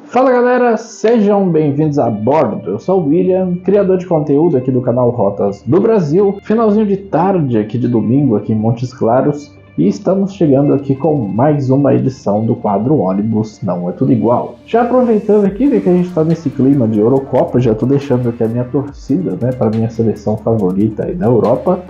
Fala galera, sejam bem-vindos a bordo. Eu sou o William, criador de conteúdo aqui do canal Rotas do Brasil. Finalzinho de tarde aqui de domingo aqui em Montes Claros. E estamos chegando aqui com mais uma edição do quadro Ônibus Não É Tudo Igual. Já aproveitando aqui, que a gente está nesse clima de Eurocopa, já estou deixando aqui a minha torcida, né, para minha seleção favorita aí da Europa.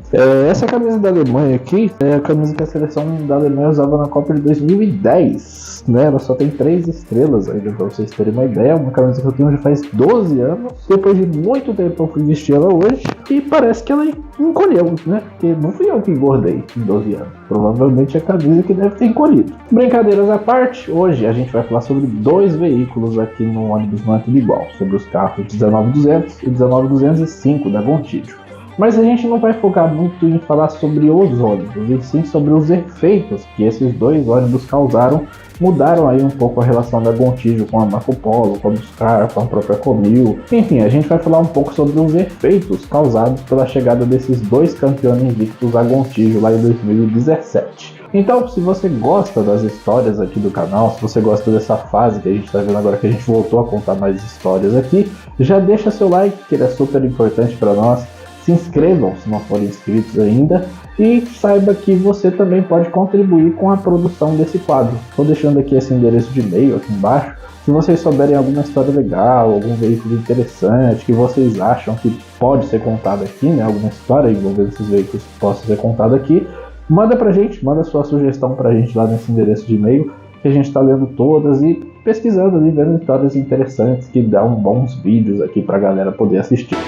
Essa camisa da Alemanha aqui é a camisa que a seleção da Alemanha usava na Copa de 2010, né? Ela só tem 3 estrelas ainda, para vocês terem uma ideia. Uma camisa que eu tenho já faz 12 anos. Depois de muito tempo eu fui vestir ela hoje e parece que ela encolheu, né? Porque não fui eu que engordei em 12 anos. Provavelmente é a camisa que deve ter encolhido. Brincadeiras à parte, hoje a gente vai falar sobre 2 veículos aqui no ônibus Não É Tudo Igual, sobre os carros 19200 e 19205 da Gontijo. Mas a gente não vai focar muito em falar sobre os ônibus, e sim sobre os efeitos que esses 2 ônibus causaram. Mudaram aí um pouco a relação da Gontijo com a Marco Polo, com a Buscar, com a própria Comil. Enfim, a gente vai falar um pouco sobre os efeitos causados pela chegada desses 2 campeões invictos à Gontijo lá em 2017. Então, se você gosta das histórias aqui do canal, se você gosta dessa fase que a gente está vendo agora, que a gente voltou a contar mais histórias aqui, já deixa seu like, que ele é super importante para nós. Se inscrevam se não forem inscritos ainda e saiba que você também pode contribuir com a produção desse quadro. Estou deixando aqui esse endereço de e-mail aqui embaixo. Se vocês souberem alguma história legal, algum veículo interessante que vocês acham que pode ser contado aqui, né, alguma história envolvendo esses veículos que possa ser contado aqui, manda pra gente, manda sua sugestão pra gente lá nesse endereço de e-mail, que a gente está lendo todas e pesquisando ali, vendo histórias interessantes que dão bons vídeos aqui pra galera poder assistir.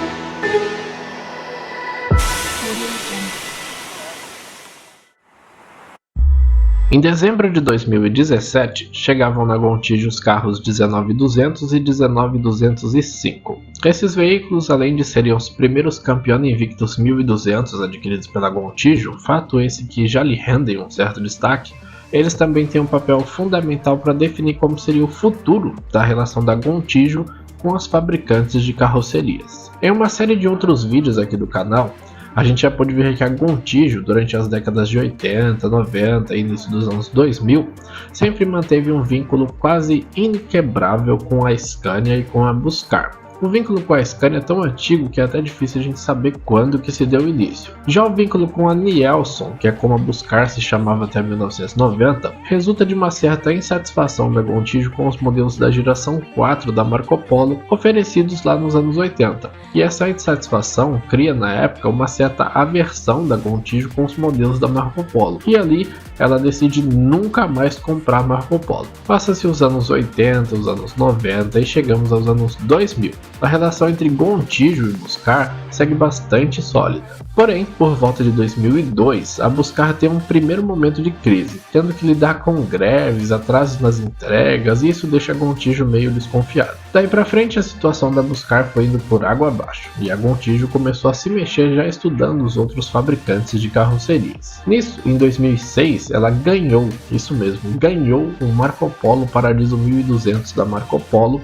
Em dezembro de 2017, chegavam na Gontijo os carros 19200 e 19205. Esses veículos, além de serem os primeiros campeões invictos 1200 adquiridos pela Gontijo, fato esse que já lhe rendem um certo destaque, eles também têm um papel fundamental para definir como seria o futuro da relação da Gontijo com os fabricantes de carrocerias. Em uma série de outros vídeos aqui do canal, a gente já pôde ver que a Gontijo, durante as décadas de 80, 90 e início dos anos 2000, sempre manteve um vínculo quase inquebrável com a Scania e com a Buscar. O vínculo com a Scania é tão antigo que é até difícil a gente saber quando que se deu início. Já o vínculo com a Nielson, que é como a Buscar se chamava até 1990, resulta de uma certa insatisfação da Gontijo com os modelos da geração 4 da Marco Polo oferecidos lá nos anos 80. E essa insatisfação cria na época uma certa aversão da Gontijo com os modelos da Marco Polo. E ali ela decide nunca mais comprar Marco Polo. Passa-se os anos 80, os anos 90 e chegamos aos anos 2000. A relação entre Gontijo e Buscar segue bastante sólida. Porém, por volta de 2002, a Buscar tem um primeiro momento de crise, tendo que lidar com greves, atrasos nas entregas, e isso deixa a Gontijo meio desconfiada. Daí pra frente, a situação da Buscar foi indo por água abaixo, e a Gontijo começou a se mexer já estudando os outros fabricantes de carrocerias. Nisso, em 2006, ela ganhou, isso mesmo, ganhou o Marco Polo Paradiso 1200 da Marco Polo,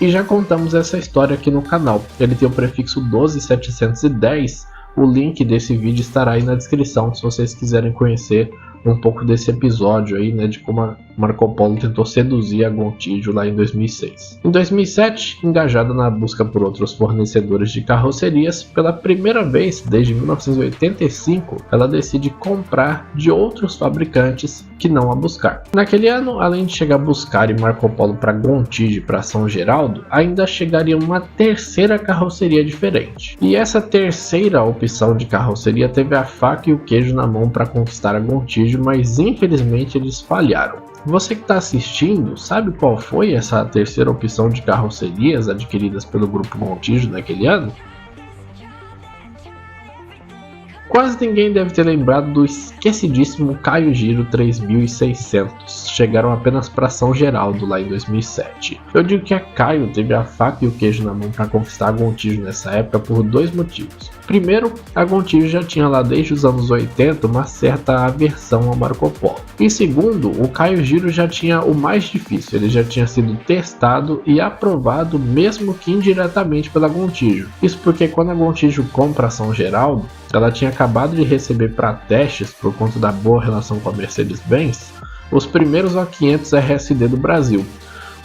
e já contamos essa história aqui no canal. Ele tem o prefixo 12710, o link desse vídeo estará aí na descrição se vocês quiserem conhecer um pouco desse episódio aí, né, de como a Marco Polo tentou seduzir a Gontijo lá em 2006. Em 2007, engajada na busca por outros fornecedores de carrocerias, pela primeira vez desde 1985, ela decide comprar de outros fabricantes que não a Buscar. Naquele ano, além de chegar a Buscar e Marco Polo para Gontijo e para São Geraldo, ainda chegaria uma terceira carroceria diferente. E essa terceira opção de carroceria teve a faca e o queijo na mão para conquistar a Gontijo, mas infelizmente eles falharam. Você que está assistindo, sabe qual foi essa terceira opção de carrocerias adquiridas pelo grupo Gontijo naquele ano? Quase ninguém deve ter lembrado do esquecidíssimo Caio Giro 3600, chegaram apenas para São Geraldo lá em 2007. Eu digo que a Caio teve a faca e o queijo na mão para conquistar a Gontijo nessa época por 2 motivos. Primeiro, a Gontijo já tinha lá desde os anos 80 uma certa aversão ao Marco Polo. E segundo, o Caio Giro já tinha o mais difícil, ele já tinha sido testado e aprovado mesmo que indiretamente pela Gontijo. Isso porque quando a Gontijo compra a São Geraldo, ela tinha acabado de receber para testes, por conta da boa relação com a Mercedes-Benz, os primeiros O500 RSD do Brasil.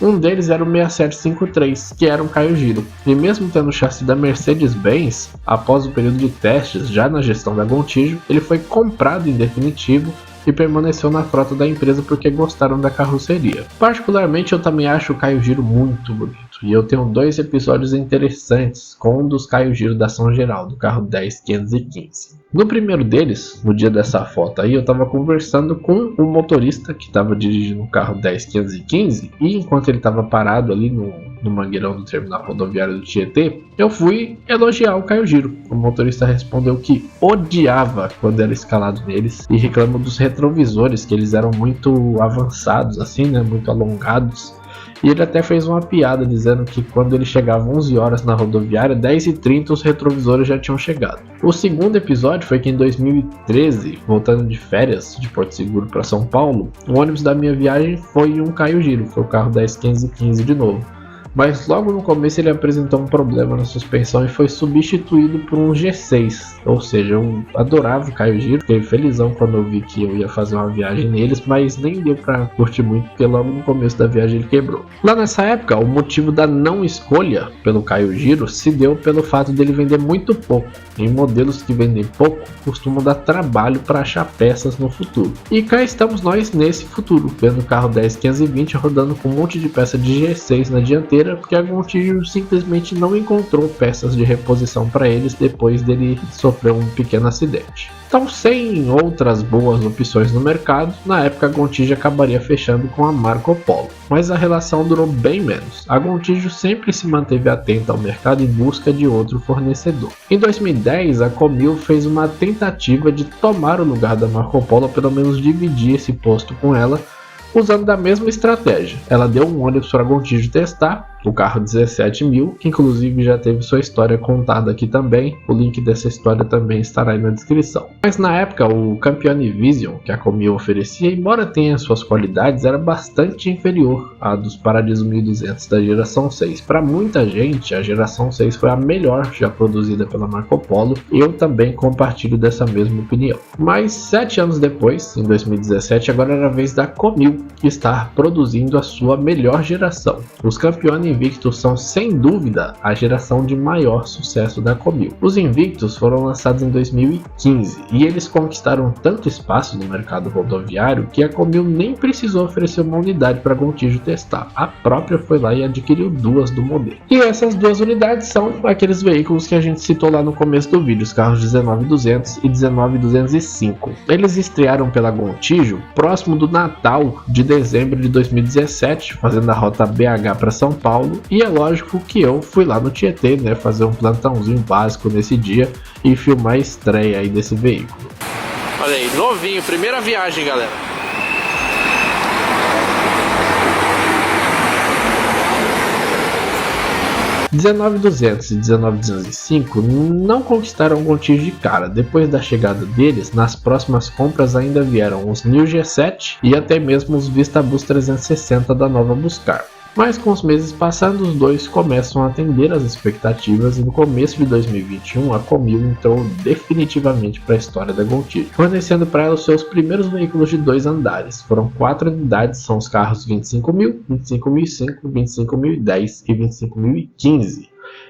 Um deles era o 6753, que era um Caio Giro, e mesmo tendo o chassi da Mercedes-Benz, após o período de testes já na gestão da Gontijo, ele foi comprado em definitivo e permaneceu na frota da empresa porque gostaram da carroceria. Particularmente eu também acho o Caio Giro muito bonito, e eu tenho 2 episódios interessantes com um dos Caio Giro da São Geraldo, do carro 10515. No primeiro deles, no dia dessa foto aí, eu estava conversando com um motorista que estava dirigindo o carro 10515 e enquanto ele estava parado ali no mangueirão do terminal rodoviário do Tietê, eu fui elogiar o Caio Giro. O motorista respondeu que odiava quando era escalado neles e reclamou dos retrovisores, que eles eram muito avançados assim, né, muito alongados. E ele até fez uma piada dizendo que quando ele chegava 11 horas na rodoviária, 10h30 os retrovisores já tinham chegado. O segundo episódio foi que em 2013, voltando de férias de Porto Seguro para São Paulo, o ônibus da minha viagem foi um Caio Giro, foi o carro 10515 de novo. Mas logo no começo ele apresentou um problema na suspensão e foi substituído por um G6. Ou seja, eu adorava o Caio Giro, fiquei felizão quando eu vi que eu ia fazer uma viagem neles, mas nem deu pra curtir muito porque logo no começo da viagem ele quebrou. Lá nessa época, o motivo da não escolha pelo Caio Giro se deu pelo fato dele vender muito pouco. Em modelos que vendem pouco, costumam dar trabalho para achar peças no futuro. E cá estamos nós nesse futuro, vendo o carro 10520 rodando com um monte de peça de G6 na dianteira, porque a Gontijo simplesmente não encontrou peças de reposição para eles depois dele sofrer um pequeno acidente. Então, sem outras boas opções no mercado, na época a Gontijo acabaria fechando com a Marco Polo. Mas a relação durou bem menos. A Gontijo sempre se manteve atenta ao mercado em busca de outro fornecedor. Em 2010, a Comil fez uma tentativa de tomar o lugar da Marco Polo, ou pelo menos dividir esse posto com ela, usando da mesma estratégia. Ela deu um ônibus para a Gontijo testar, o carro 17000, que inclusive já teve sua história contada aqui também. O link dessa história também estará aí na descrição. Mas na época, o Campione Vision que a Comil oferecia, embora tenha suas qualidades, era bastante inferior à dos Paradiso 1200 da geração 6. Para muita gente, a geração 6 foi a melhor já produzida pela Marco Polo. Eu também compartilho dessa mesma opinião. Mas 7 anos depois, em 2017, agora era a vez da Comil estar produzindo a sua melhor geração. Os Campione Invictus são sem dúvida a geração de maior sucesso da Comil. Os Invictus foram lançados em 2015 e eles conquistaram tanto espaço no mercado rodoviário que a Comil nem precisou oferecer uma unidade para a Gontijo testar. A própria foi lá e adquiriu 2 do modelo. E essas 2 unidades são aqueles veículos que a gente citou lá no começo do vídeo, os carros 19200 e 19205. Eles estrearam pela Gontijo próximo do Natal de dezembro de 2017, fazendo a rota BH para São Paulo. E é lógico que eu fui lá no Tietê, né, fazer um plantãozinho básico nesse dia e filmar a estreia aí desse veículo. Olha aí, novinho, primeira viagem, galera. (19200) e 19205 não conquistaram o Gontijo de cara. Depois da chegada deles, nas próximas compras ainda vieram os New G7 e até mesmo os VistaBus 360 da nova Buscar. Mas com os meses passando, os dois começam a atender às expectativas e no começo de 2021 a Comil entrou definitivamente para a história da Gontijo, fornecendo para ela os seus primeiros veículos de 2 andares. Foram 4 unidades, são os carros 25000, 25005, 25010 e 25015.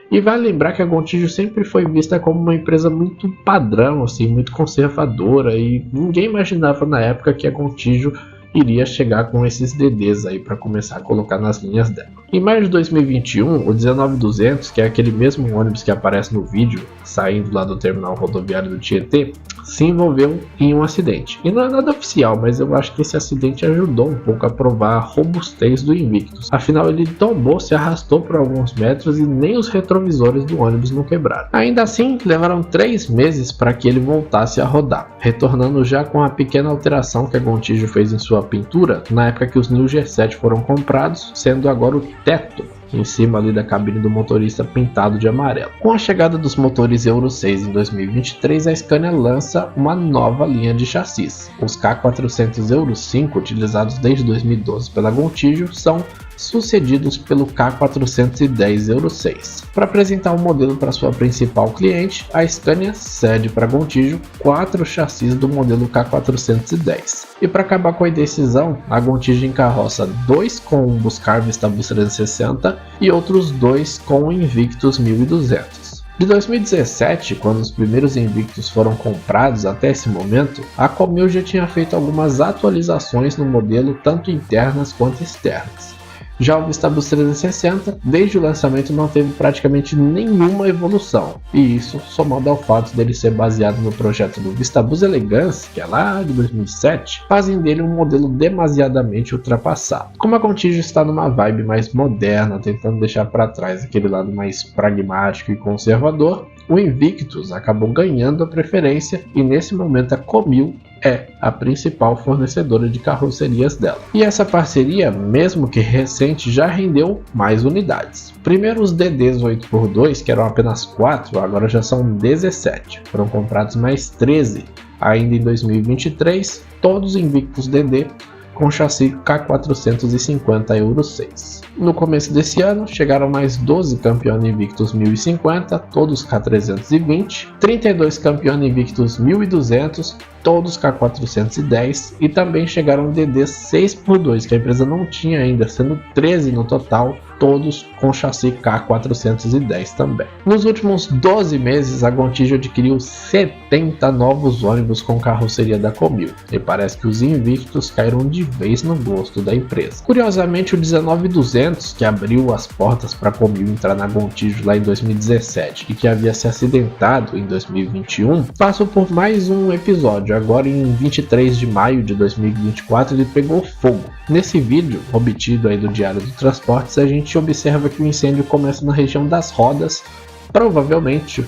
E vale lembrar que a Gontijo sempre foi vista como uma empresa muito padrão, assim, muito conservadora, e ninguém imaginava na época que a Gontijo iria chegar com esses DDs aí para começar a colocar nas linhas dela. Em maio de 2021, o 19200, que é aquele mesmo ônibus que aparece no vídeo, saindo lá do terminal rodoviário do Tietê, se envolveu em um acidente. E não é nada oficial, mas eu acho que esse acidente ajudou um pouco a provar a robustez do Invictus. Afinal, ele tombou, se arrastou por alguns metros e nem os retrovisores do ônibus não quebraram. Ainda assim, levaram 3 meses para que ele voltasse a rodar, retornando já com a pequena alteração que a Gontijo fez em sua pintura na época que os New G7 foram comprados, sendo agora o teto em cima ali da cabine do motorista pintado de amarelo. Com a chegada dos motores Euro 6 em 2023, a Scania lança uma nova linha de chassis. Os K400 Euro 5, utilizados desde 2012 pela Gontijo, são sucedidos pelo K410 Euro 6. Para apresentar o modelo para sua principal cliente, a Scania cede para Gontijo 4 chassis do modelo K410. E para acabar com a indecisão, a Gontijo encarroça 2 com o Buscar Vistabus 360 e outros 2 com o Invictus 1200. De 2017, quando os primeiros Invictus foram comprados até esse momento, a Comil já tinha feito algumas atualizações no modelo tanto internas quanto externas. Já o Vistabus 360, desde o lançamento não teve praticamente nenhuma evolução, e isso, somado ao fato dele ser baseado no projeto do Vistabus Elegance, que é lá de 2007, fazem dele um modelo demasiadamente ultrapassado. Como a Gontijo está numa vibe mais moderna, tentando deixar para trás aquele lado mais pragmático e conservador, o Invictus acabou ganhando a preferência e nesse momento a Comil é a principal fornecedora de carrocerias dela. E essa parceria, mesmo que recente, já rendeu mais unidades. Primeiro os DDs 8x2, que eram apenas 4, agora já são 17. Foram comprados mais 13 ainda em 2023, todos Invictus DD com chassi K450 Euro 6. No começo desse ano, chegaram mais 12 Campione Invictus 1050, todos K320, 32 Campione Invictus 1200, todos K410, e também chegaram DDs 6x2, que a empresa não tinha ainda, sendo 13 no total, todos com chassi K410 também. Nos últimos 12 meses, a Gontijo adquiriu 70 novos ônibus com carroceria da Comil, e parece que os Invictus caíram de vez no gosto da empresa. Curiosamente, o 19200, que abriu as portas para a Comil entrar na Gontijo lá em 2017 e que havia se acidentado em 2021, passou por mais um episódio. Agora em 23 de maio de 2024 ele pegou fogo. Nesse vídeo obtido aí do Diário do Transportes, a gente observa que o incêndio começa na região das rodas, provavelmente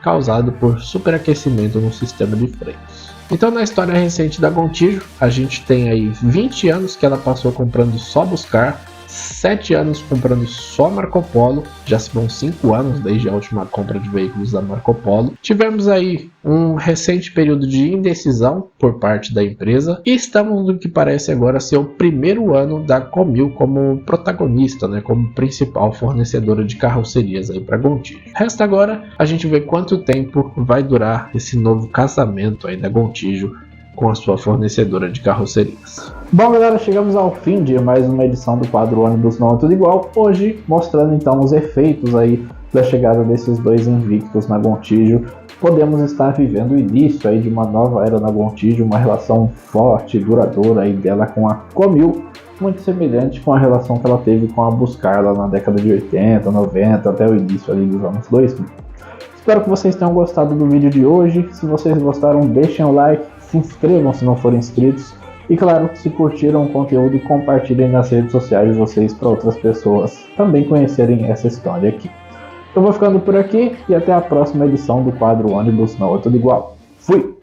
causado por superaquecimento no sistema de freios. Então, na história recente da Gontijo, a gente tem aí 20 anos que ela passou comprando só Buscar, 7 anos comprando só Marco Polo, já se vão 5 anos desde a última compra de veículos da Marco Polo. Tivemos aí um recente período de indecisão por parte da empresa e estamos no que parece agora ser o primeiro ano da Comil como protagonista, como principal fornecedora de carrocerias aí para Gontijo. Resta agora a gente ver quanto tempo vai durar esse novo casamento aí da Gontijo com a sua fornecedora de carrocerias. Bom, galera, chegamos ao fim de mais uma edição do quadro Ônibus Não é Tudo Igual, hoje mostrando então os efeitos aí da chegada desses dois Invictus na Gontijo. Podemos estar vivendo o início aí de uma nova era na Gontijo, uma relação forte e duradoura aí dela com a Comil, muito semelhante com a relação que ela teve com a Buscar lá na década de 80, 90, até o início ali dos anos 2000. Espero que vocês tenham gostado do vídeo de hoje. Se vocês gostaram, deixem o like, se inscrevam se não forem inscritos e, claro, se curtiram o conteúdo, compartilhem nas redes sociais de vocês para outras pessoas também conhecerem essa história aqui. Eu vou ficando por aqui e até a próxima edição do quadro Ônibus Não é Tudo Igual. Fui!